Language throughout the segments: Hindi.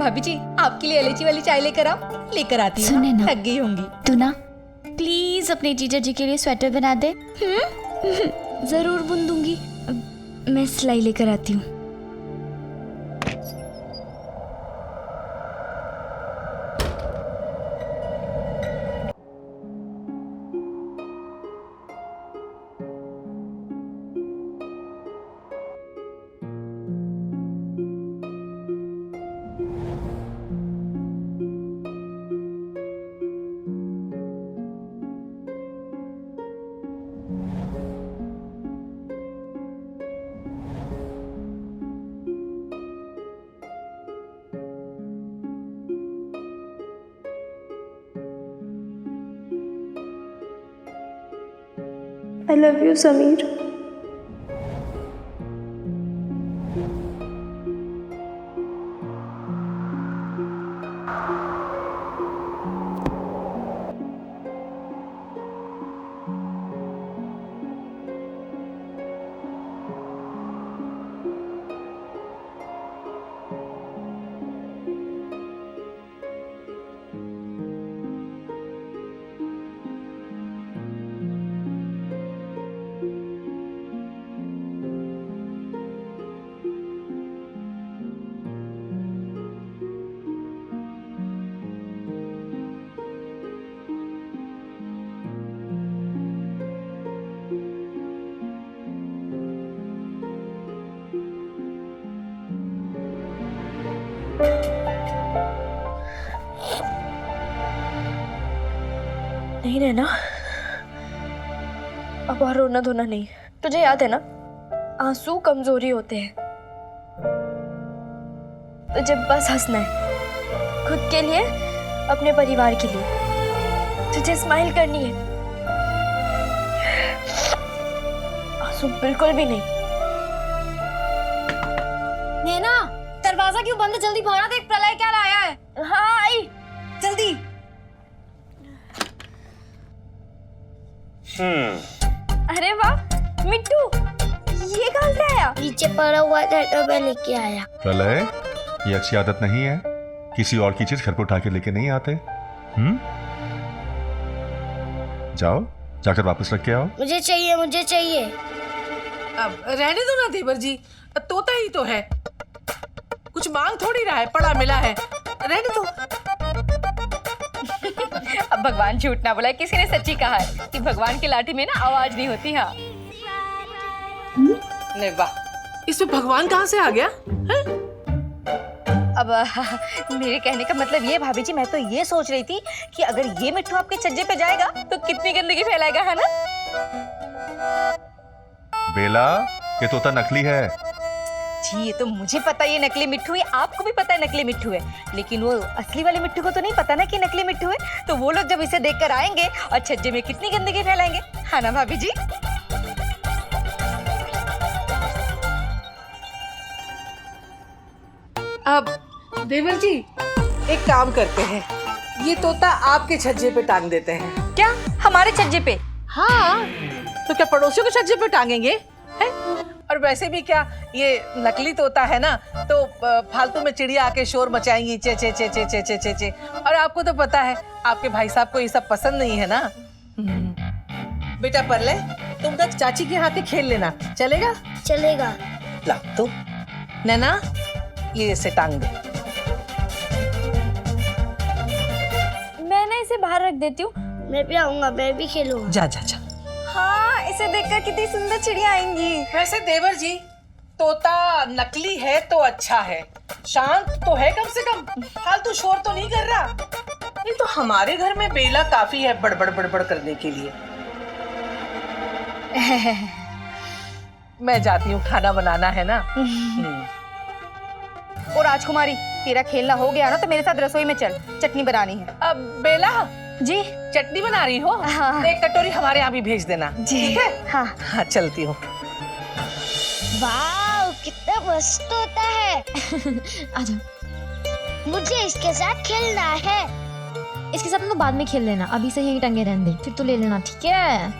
भाभी जी, आपके लिए इलायची वाली चाय लेकर आती हूँ। सुने ना, थक गई होंगी। तू ना प्लीज अपने जीजा जी के लिए स्वेटर बना दे। जरूर बुन दूंगी। मैं सिलाई लेकर आती हूँ। I love you, Sameer. नहीं रहना, अब और रोना धोना नहीं। तुझे याद है ना, आंसू कमजोरी होते हैं। तुझे बस हंसना है, खुद के लिए, अपने परिवार के लिए। तुझे स्माइल करनी है, आंसू बिल्कुल भी नहीं। नैना, दरवाजा क्यों बंद है? जल्दी बाहर देख, प्रलय क्या लाया है। हाँ आई, जल्दी। अरे वाह मिट्टू, ये कहाँ से आया? नीचे पड़ा हुआ था तो मैं लेके आया। प्रलय, ये अच्छी आदत नहीं है, किसी और की चीज घर पर उठा के लेके नहीं आते। जाओ, जाकर वापस रख के आओ। मुझे चाहिए, मुझे चाहिए। अब रहने दो ना देवर जी, तोता ही तो है, कुछ मांग थोड़ी रहा है, पड़ा मिला है, रहने दो। अब भगवान झूठ ना बोला, किसी ने सच्ची कहा है कि भगवान की लाठी में ना आवाज नहीं होती। हाँ नहीं वाह, इसमें भगवान कहाँ से आ गया है? अब मेरे कहने का मतलब ये भाभी जी, मैं तो ये सोच रही थी कि अगर ये मिट्टू आपके छज्जे पे जाएगा तो कितनी गंदगी फैलाएगा, है ना? बेला, ये तोता नकली है। जी ये तो मुझे पता है ये नकली मिट्टू है, आपको भी पता है नकली मिट्टू है, लेकिन वो असली वाले मिट्टू को तो नहीं पता ना कि नकली मिट्टू है। तो वो लोग जब इसे देखकर आएंगे और छज्जे में कितनी गंदगी फैलाएंगे, है ना भाभी जी? अब देवर जी एक काम करते हैं, ये तोता आपके छज्जे पे टांग देते हैं। क्या हमारे छज्जे पे? हाँ, तो क्या पड़ोसियों के छज्जे पे टांगेंगे हैं? और वैसे भी क्या ये नकली तोता है ना, तो फालतू में चिड़िया आके शोर मचाएंगी, चे चे चे चे चे चे चे चे। और आपको तो पता है आपके भाई साहब को ये सब पसंद नहीं है ना। बेटा परले, तुम तक चाची के हाथे खेल लेना, चलेगा? चलेगा। ला तो नैना, ये इसे टांग दे। मैं ना इसे बाहर रख देती हूँ। मैं भी आऊंगा, मैं भी खेलूंगा। जा जा जा। हाँ, इसे देखकर कितनी सुंदर चिड़िया आएंगी। वैसे देवर जी, तोता नकली है तो अच्छा है, शांत तो है, कम से कम फालतू शोर तो नहीं कर रहा। नहीं तो हमारे घर में बेला काफी है बड़बड़ बड़बड़ करने के लिए। मैं जाती हूँ, खाना बनाना है ना। और राजकुमारी, तेरा खेलना हो गया ना तो मेरे साथ रसोई में चल, चटनी बनानी है। अब बेला जी, चटनी बना रही हो? हाँ। तो एक कटोरी हमारे यहाँ भी भेज देना। जी ठीक है? हाँ। हाँ चलती हूँ। वाह, कितना मस्त होता है। आजा, मुझे इसके साथ खेलना है। इसके साथ तो बाद में खेल लेना, अभी से यहीं टंगे रहने दे, फिर तो ले लेना, ठीक है?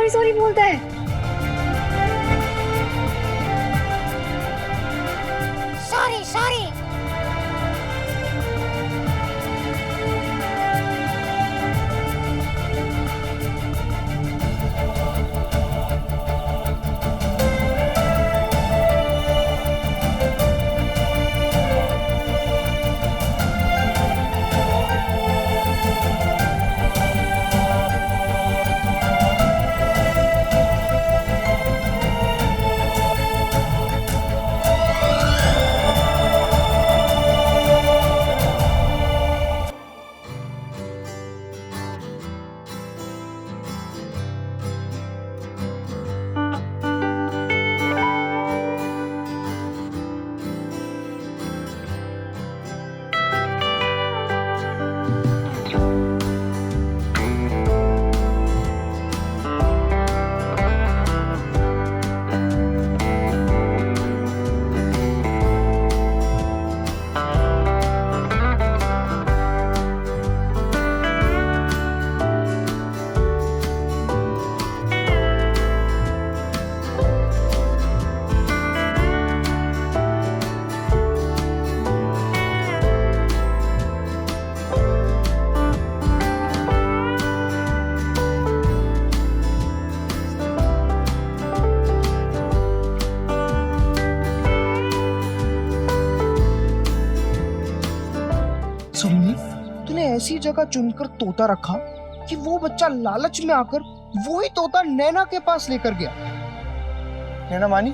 सॉरी सॉरी बोलता है। Sorry sorry. सुन्नी, तूने ऐसी जगह चुनकर तोता रखा कि वो बच्चा लालच में आकर वो ही तोता नैना के पास लेकर गया। नैना मानी?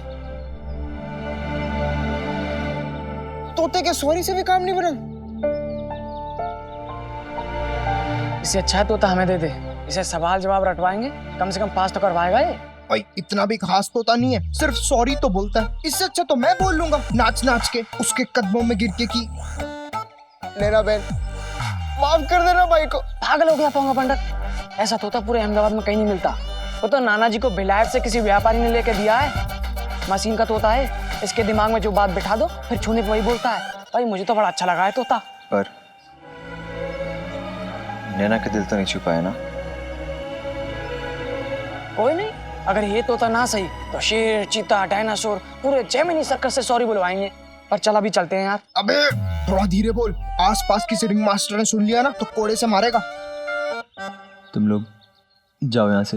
तोते के सॉरी से भी काम नहीं बना। इससे अच्छा है तोता हमें दे दे, इसे सवाल जवाब रटवाएंगे, कम से कम पास तो करवाएगा ये। भाई इतना भी खास तोता नहीं है, सिर्फ सॉरी तो बोलता है। इससे अच्छा तो मैं बोल लूंगा नाच नाच के उसके कदमों में गिर के कि नैना बहन माफ कर देना भाई को। पागल हो गया पाऊंगा पंडित, ऐसा तोता पूरे अहमदाबाद में कहीं नहीं मिलता। वो तो नाना जी को विलायत से किसी व्यापारी ने लेके दिया है, मशीन का तोता है। इसके दिमाग में जो बात बिठा दो फिर छूने पे वही बोलता है। भाई मुझे तो बड़ा अच्छा लगा है तोता। पर नैना का दिल तो नहीं छुपा है ना? कोई नहीं, अगर ये तोता ना सही तो शेर, चीता, डायनासोर पूरे जेमिनी सर्कस से सॉरी बुलवाएंगे। पर चल अभी चलते हैं यार। अबे थोड़ा धीरे बोल, आसपास किसी रिंग मास्टर ने सुन लिया ना तो कोड़े से मारेगा। तुम लोग जाओ यहाँ से।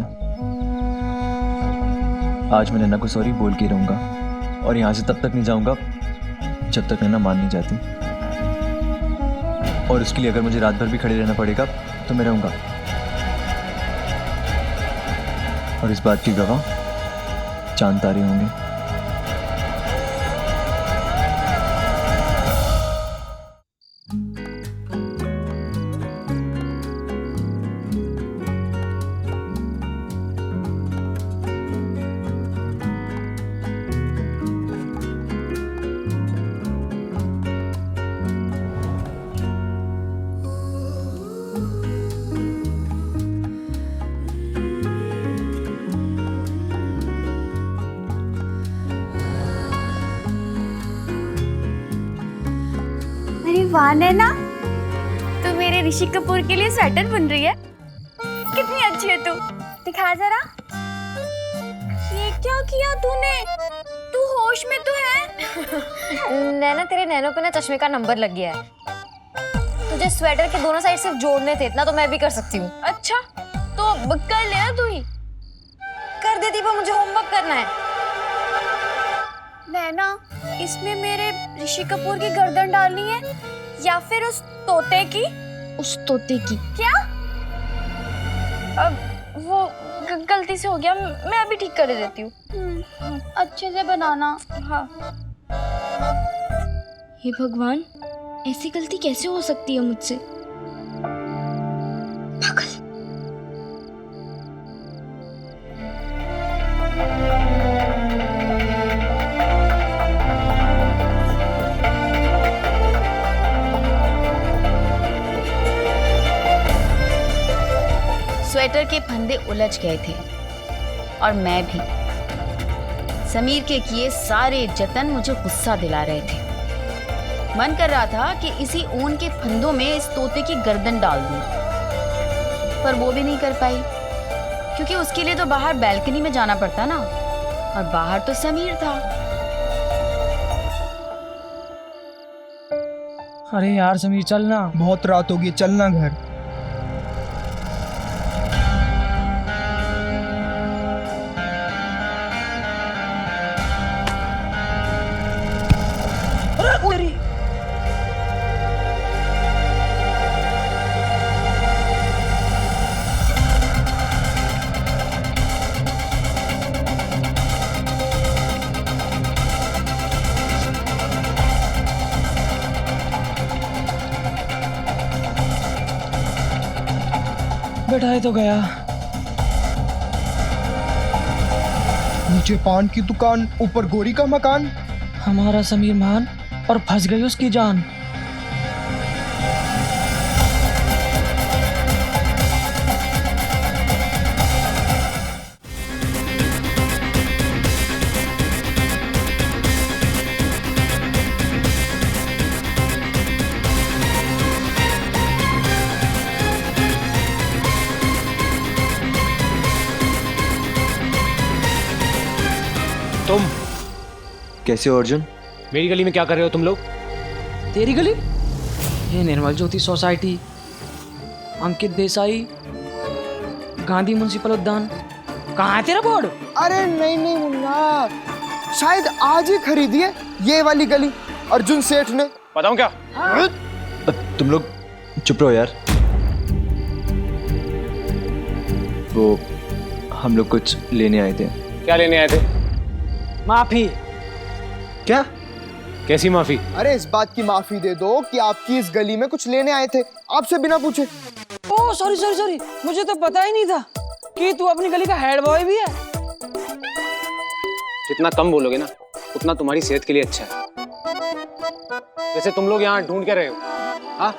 आज मैं नैना को सॉरी बोल के रहूंगा और यहाँ से तब तक नहीं जाऊंगा जब तक नैना मान नहीं जाती। और उसके लिए अगर मुझे रात भर भी खड़े रहना पड़ेगा तो मैं रहूंगा। और इस बात की गवाह चांद तारे होंगे। वाह नैना, तू मेरे ऋषि कपूर के लिए स्वेटर बुन रही है। कितनी अच्छी है तू, दिखा जरा। ये क्या किया तूने? तू होश में तो है? नैना तेरे नैनों पे ना चश्मे का नंबर लग गया है। तुझे स्वेटर के दोनों साइड सिर्फ जोड़ने थे, इतना तो मैं भी कर सकती हूँ। अच्छा तो कर ले तू ही। कर देती पर मुझे होमवर्क करना है। नैना, इसमें मेरे ऋषि कपूर की गर्दन डालनी है या फिर उस तोते की? उस तोते की। क्या? अब वो गलती से हो गया, मैं अभी ठीक कर देती हूँ। अच्छे से बनाना। हाँ। हे भगवान, ऐसी गलती कैसे हो सकती है मुझसे? पागल। स्वेटर के फंदे उलझ गए थे और मैं भी। समीर के किए सारे जतन मुझे गुस्सा दिला रहे थे। मन कर रहा था कि इसी ऊन के फंदों में इस तोते की गर्दन डाल दूं, पर वो भी नहीं कर पाई। क्योंकि उसके लिए तो बाहर बैल्कनी में जाना पड़ता ना, और बाहर तो समीर था। अरे यार समीर चलना। बहुत रात होगी, चलना घर। बैठाए तो गया। नीचे पान की दुकान, ऊपर गोरी का मकान। हमारा समीर मान और फंस गई उसकी जान। तुम कैसे हो अर्जुन? मेरी गली में क्या कर रहे हो तुम लोग? तेरी गली? ये निर्मल ज्योति सोसाइटी, अंकित देसाई, गांधी म्युनिसिपल उद्यान। कहाँ है तेरा बोर्ड? अरे नहीं नहीं मुन्ना, शायद आज ही खरीदी है ये वाली गली अर्जुन सेठ ने। बताऊं क्या? तुम लोग चुप रहो यार। वो हम लोग कुछ लेने आए थे। क्या लेने आए थे? माफी। क्या? कैसी माफी? अरे इस बात की माफी दे दो कि आपकी इस गली में कुछ लेने आए थे, आपसे बिना पूछे। ओह सॉरी सॉरी सॉरी, मुझे तो पता ही नहीं था कि तू अपनी गली का हेड बॉय भी है। जितना कम बोलोगे ना उतना तुम्हारी सेहत के लिए अच्छा है। वैसे तुम लोग यहाँ ढूंढ क्या रहे हो? हाँ?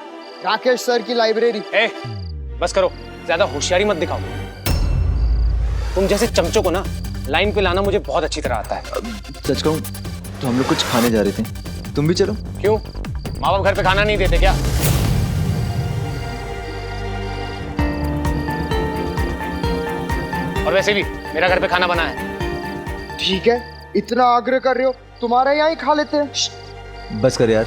राकेश सर की लाइब्रेरी। बस करो, ज्यादा होशियारी मत दिखाओ। तुम जैसे चमचों को ना लाइन पे लाना मुझे बहुत अच्छी तरह आता है। सच कहूं तो हम लोग कुछ खाने जा रहे थे, तुम भी चलो। क्यों? माँ बाप घर पे खाना नहीं देते क्या? और वैसे भी मेरा घर पे खाना बना है। ठीक है, इतना आग्रह कर रहे हो, तुम्हारा यहाँ ही खा लेते हैं। बस कर यार।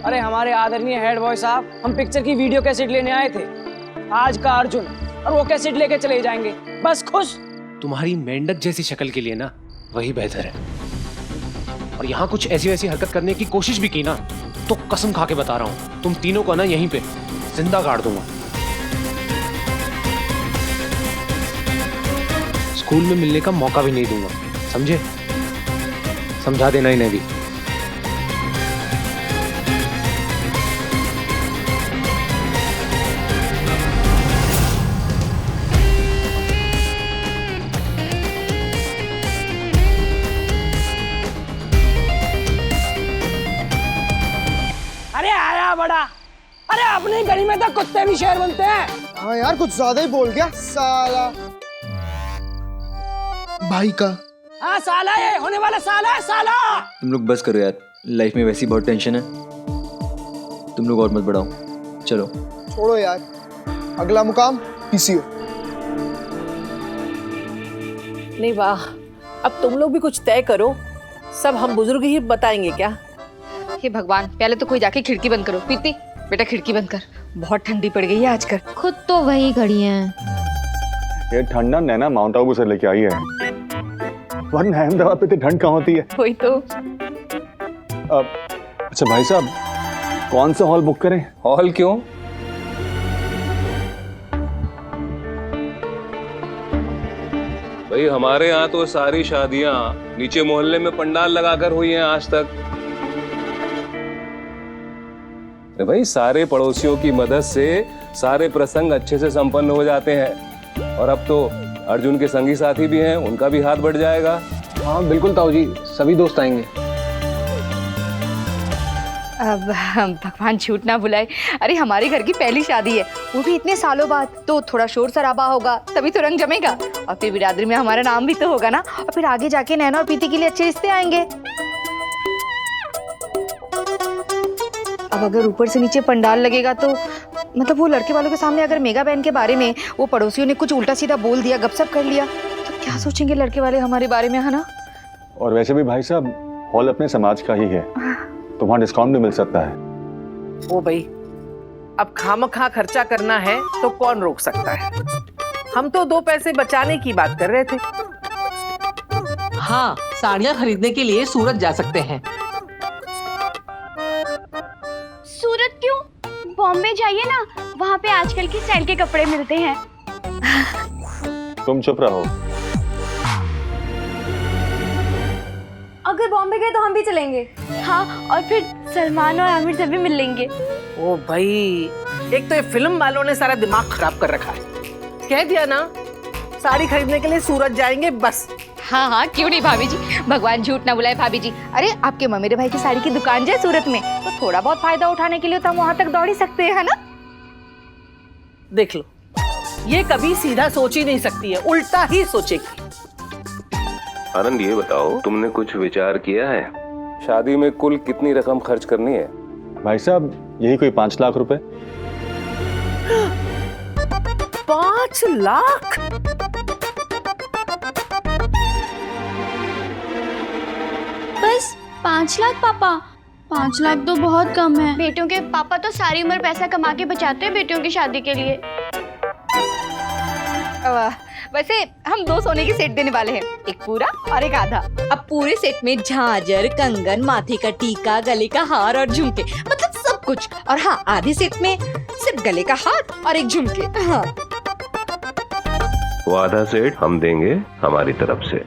अरे हमारे आदरणीय हेड बॉय साहब, हम पिक्चर की वीडियो कैसेट लेने आए थे। आज का अर्जुन, और वो कैसेट लेके चले जाएंगे, बस खुश। तुम्हारी मेंढक जैसी शक्ल के लिए ना वही बेहतर है। और यहाँ कुछ ऐसी वैसी हरकत करने की कोशिश भी की ना तो कसम खा के बता रहा हूँ तुम तीनों को ना यहीं पे जिंदा गाड़ दूंगा। स्कूल में मिलने का मौका भी नहीं दूंगा, समझे? समझा देना इन्हें भी। अरे आया बड़ा। अरे अपनी गली में तो कुत्ते भी शेर बनते हैं। हाँ यार, कुछ ज्यादा ही बोल गया साला। भाई का। हाँ साला, ये होने वाला साला है साला। तुम लोग बस करो यार, लाइफ में वैसी बहुत टेंशन है। तुम लोग और मत बढ़ाओ, चलो। छोड़ो यार, अगला मुकाम पीसीओ। नहीं वाह, अब तुम लोग भी कुछ तय करो। सब हम बुजुर्ग ही बताएंगे क्या? हे भगवान, पहले तो कोई जाके खिड़की बंद करो। प्रीति बेटा खिड़की बंद कर, बहुत ठंडी पड़ गई है आजकल। खुद तो वही खड़ी हैं। ये ठंडा नैना माउंट आबू से लेके आई है, वरना अहमदाबाद पे तो ठंड कहाँ होती है। वही तो। अच्छा भाई साहब, कौन सा हॉल बुक करें? हॉल क्यों? भाई हमारे यहाँ तो सारी शादियां नीचे मोहल्ले में पंडाल लगाकर हुई हैं आज तक। भाई सारे पड़ोसियों की मदद से सारे प्रसंग अच्छे से संपन्न हो जाते हैं। और अब तो अर्जुन के संगी साथी भी हैं, उनका भी हाथ बढ़ जाएगा। हाँ बिल्कुल ताऊ जी, सभी दोस्त आएंगे। अब भगवान झूठ ना बुलाए, अरे हमारे घर की पहली शादी है, वो भी इतने सालों बाद, तो थोड़ा शोर शराबा होगा तभी तो रंग जमेगा। और फिर बिरादरी में हमारा नाम भी तो होगा ना, और फिर आगे जाके नैना और प्रीति के लिए अच्छे रिश्ते आएंगे। अब अगर ऊपर से नीचे पंडाल लगेगा तो मतलब वो लड़के वालों के सामने अगर मेगा बहन के बारे में वो पड़ोसियों ने कुछ उल्टा सीधा बोल दिया, गपशप कर लिया, तो क्या सोचेंगे लड़के वाले हमारे बारे में, है ना? और वैसे भी भाई साहब हॉल अपने समाज का ही है, तो वहाँ डिस्काउंट भी मिल सकता है। ओ भाई, अब खामखा खर्चा करना है तो कौन रोक सकता है? हम तो 2 पैसे बचाने की बात कर रहे थे। हाँ, साड़ियाँ खरीदने के लिए सूरत जा सकते हैं। सूरत क्यों? बॉम्बे जाइए ना, वहाँ पे आजकल की स्टाइल के कपड़े मिलते हैं। तुम चुप रहो। अगर बॉम्बे गए तो हम भी चलेंगे। हाँ, और फिर सलमान और आमिर से भी मिल लेंगे। ओ भाई, एक तो ये फिल्म वालों ने सारा दिमाग खराब कर रखा है। कह दिया ना, साड़ी खरीदने के लिए सूरत जाएंगे बस। हाँ हाँ, क्यों नहीं भाभी जी, भगवान झूठ ना बुलाए भाभी जी। अरे आपके मेरे भाई की साड़ी की दुकान जो है सूरत में, तो थोड़ा बहुत फायदा उठाने के लिए तो हम वहाँ तक दौड़ ही सकते हैं, है ना? देख लो, ये कभी सीधा सोच ही नहीं सकती है, उल्टा ही सोचेगी। आनंद, ये बताओ, तुमने कुछ विचार किया है शादी में कुल कितनी रकम खर्च करनी है? भाई साहब यही कोई 5 लाख रुपए। 5 लाख? बस 5 लाख पापा? 5 लाख तो बहुत कम है। बेटियों के पापा तो सारी उम्र पैसा कमा के बचाते हैं बेटियों की शादी के लिए। वैसे हम 2 सोने के सेट देने वाले हैं, एक पूरा और एक आधा। अब पूरे सेट में झांझर, कंगन, माथे का टीका, गले का हार और झुमके, मतलब सब कुछ। और हाँ, आधे सेट में सिर्फ गले का हार और एक झुमके। हाँ, वो आधा सेट हम देंगे हमारी तरफ से।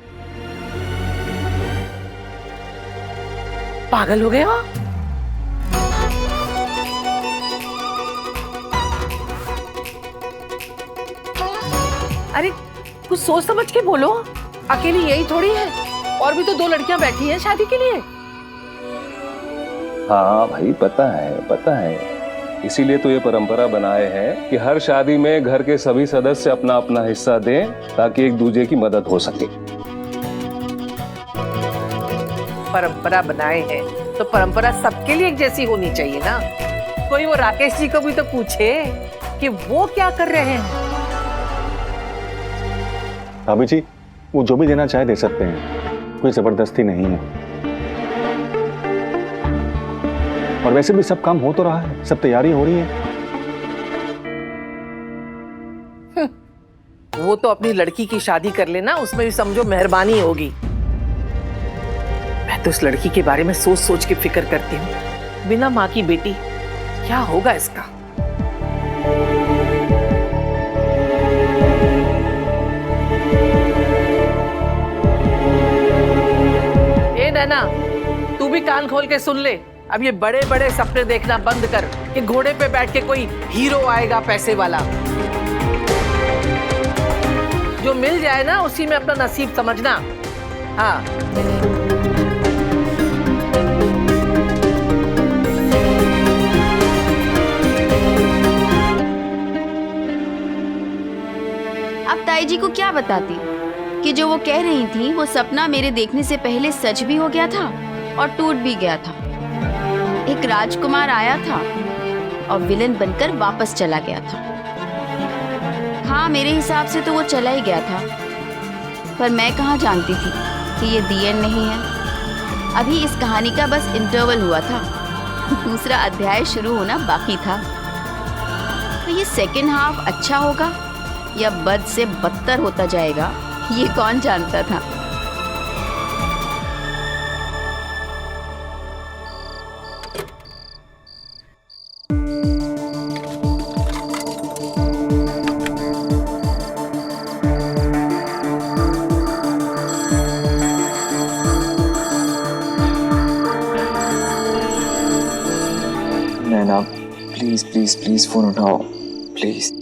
पागल हो गए हो? अरे कुछ सोच समझ के बोलो, अकेली यही थोड़ी है, और भी तो 2 लड़कियां बैठी हैं शादी के लिए। हाँ भाई, पता है, इसीलिए तो ये परंपरा बनाए हैं कि हर शादी में घर के सभी सदस्य अपना अपना हिस्सा दें, ताकि एक दूसरे की मदद हो सके। परंपरा बनाए हैं तो परंपरा सबके लिए एक जैसी होनी चाहिए ना। कोई वो राकेश जी को भी तो पूछे कि वो क्या कर रहे हैं। भाभी जी, वो जो भी देना चाहे दे सकते हैं, कोई जबरदस्ती नहीं है। और वैसे भी सब काम हो तो रहा है, सब तैयारी हो रही है। वो तो अपनी लड़की की शादी कर लेना, उसमें भी समझो मेहरबानी होगी। मैं तो उस लड़की के बारे में सोच सोच के फिक्र करती हूँ, बिना माँ की बेटी क्या होगा इसका। ए नैना, तू भी कान खोल के सुन ले। अब ये बड़े बड़े सपने देखना बंद कर कि घोड़े पे बैठ के कोई हीरो आएगा पैसे वाला। जो मिल जाए ना, उसी में अपना नसीब समझना। हाँ, अब ताई जी को क्या बताती कि जो वो कह रही थी वो सपना मेरे देखने से पहले सच भी हो गया था और टूट भी गया था। एक राजकुमार आया था और विलन बनकर वापस चला गया था। हाँ, मेरे हिसाब से तो वो चला ही गया था, पर मैं कहाँ जानती थी कि ये दी एंड नहीं है। अभी इस कहानी का बस इंटरवल हुआ था, दूसरा अध्याय शुरू होना बाकी था। तो ये सेकेंड हाफ अच्छा होगा या बद से बदतर होता जाएगा, ये कौन जानता था। नैना, प्लीज प्लीज प्लीज फोन उठाओ, प्लीज।